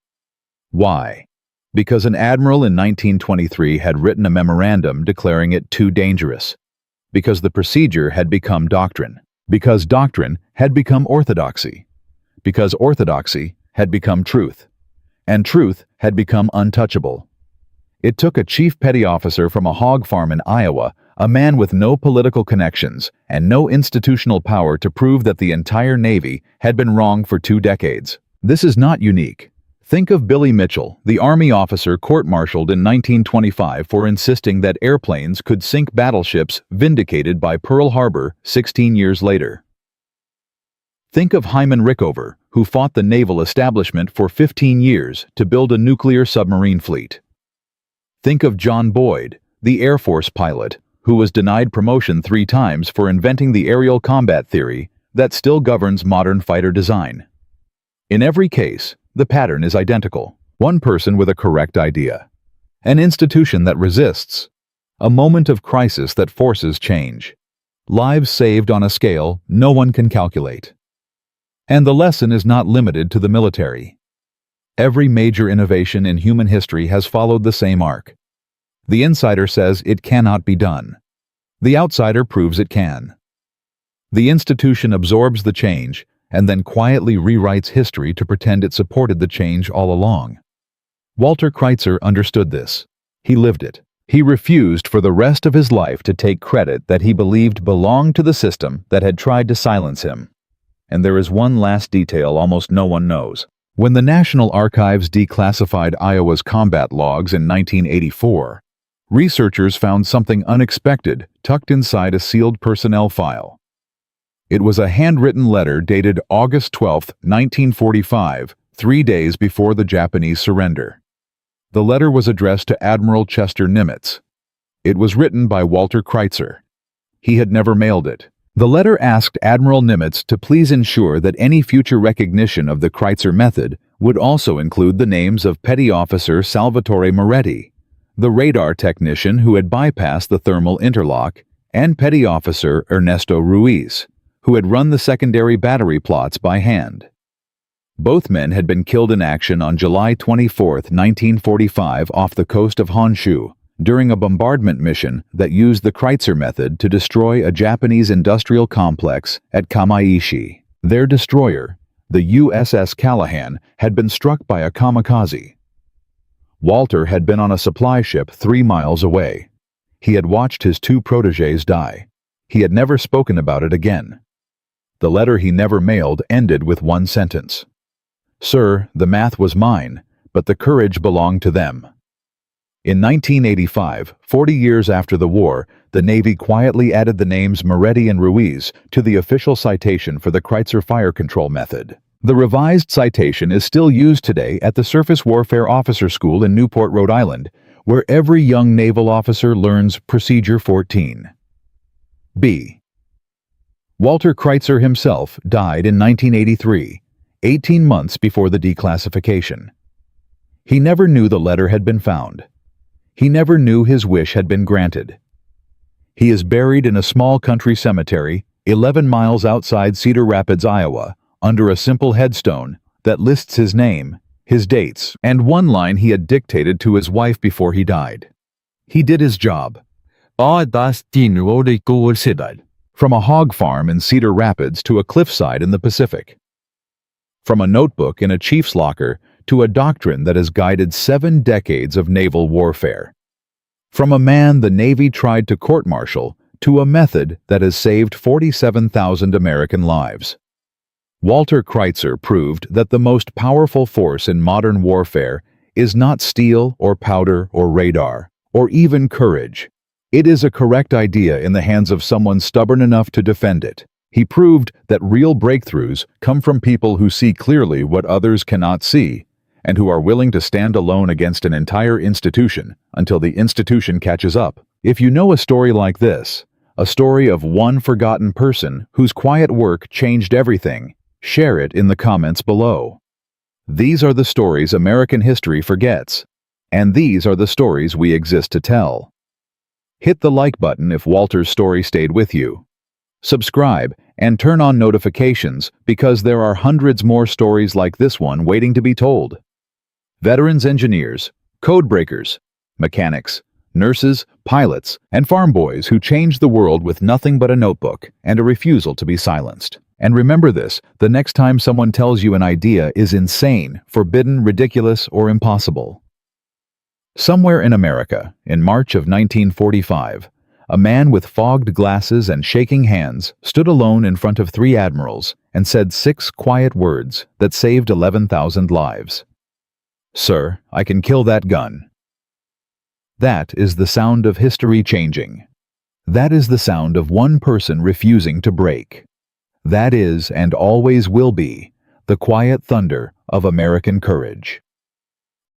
Why? Because an admiral in 1923 had written a memorandum declaring it too dangerous. Because the procedure had become doctrine. Because doctrine had become orthodoxy. Because orthodoxy had become truth. And truth had become untouchable. It took a chief petty officer from a hog farm in Iowa, a man with no political connections and no institutional power, to prove that the entire Navy had been wrong for 2 decades. This is not unique. Think of Billy Mitchell, the Army officer court-martialed in 1925 for insisting that airplanes could sink battleships vindicated by Pearl Harbor 16 years later. Think of Hyman Rickover, who fought the naval establishment for 15 years to build a nuclear submarine fleet. Think of John Boyd, the Air Force pilot, who was denied promotion 3 times for inventing the aerial combat theory that still governs modern fighter design. In every case, the pattern is identical. One person with a correct idea. An institution that resists. A moment of crisis that forces change. Lives saved on a scale no one can calculate. And the lesson is not limited to the military. Every major innovation in human history has followed the same arc. The insider says it cannot be done. The outsider proves it can. The institution absorbs the change and then quietly rewrites history to pretend it supported the change all along. Walter Kreitzer understood this. He lived it. He refused for the rest of his life to take credit that he believed belonged to the system that had tried to silence him. And there is one last detail almost no one knows. When the National Archives declassified Iowa's combat logs in 1984, researchers found something unexpected tucked inside a sealed personnel file. It was a handwritten letter dated August 12, 1945, 3 days before the Japanese surrender. The letter was addressed to Admiral Chester Nimitz. It was written by Walter Kreitzer. He had never mailed it. The letter asked Admiral Nimitz to please ensure that any future recognition of the Kreitzer method would also include the names of Petty Officer Salvatore Moretti, the radar technician who had bypassed the thermal interlock, and Petty Officer Ernesto Ruiz, who had run the secondary battery plots by hand. Both men had been killed in action on July 24, 1945, off the coast of Honshu, during a bombardment mission that used the Kreitzer method to destroy a Japanese industrial complex at Kamaishi. Their destroyer, the USS Callahan, had been struck by a kamikaze. Walter had been on a supply ship 3 miles away. He had watched his 2 protégés die. He had never spoken about it again. The letter he never mailed ended with one sentence. "Sir, the math was mine, but the courage belonged to them." In 1985, 40 years after the war, the Navy quietly added the names Moretti and Ruiz to the official citation for the Kreitzer fire control method. The revised citation is still used today at the Surface Warfare Officer School in Newport, Rhode Island, where every young naval officer learns Procedure 14. B. Walter Kreitzer himself died in 1983, 18 months before the declassification. He never knew the letter had been found. He never knew his wish had been granted. He is buried in a small country cemetery 11 miles outside Cedar Rapids, Iowa, under a simple headstone that lists his name, his dates, and one line he had dictated to his wife before he died. He did his job. From a hog farm in Cedar Rapids to a cliffside in the Pacific. From a notebook in a chief's locker to a doctrine that has guided 7 decades of naval warfare. From a man the Navy tried to court-martial to a method that has saved 47,000 American lives. Walter Kreitzer proved that the most powerful force in modern warfare is not steel or powder or radar, or even courage. It is a correct idea in the hands of someone stubborn enough to defend it. He proved that real breakthroughs come from people who see clearly what others cannot see, and who are willing to stand alone against an entire institution until the institution catches up. If you know a story like this, a story of one forgotten person whose quiet work changed everything, share it in the comments below. These are the stories American history forgets, and these are the stories we exist to tell. Hit the like button if Walter's story stayed with you. Subscribe and turn on notifications because there are hundreds more stories like this one waiting to be told. Veterans engineers, code breakers, mechanics, nurses, pilots, and farm boys who changed the world with nothing but a notebook and a refusal to be silenced. And remember this, the next time someone tells you an idea is insane, forbidden, ridiculous, or impossible. Somewhere in America, in March of 1945, a man with fogged glasses and shaking hands stood alone in front of 3 admirals and said 6 quiet words that saved 11,000 lives. "Sir, I can kill that gun." That is the sound of history changing. That is the sound of one person refusing to break. That is, and always will be, the quiet thunder of American courage.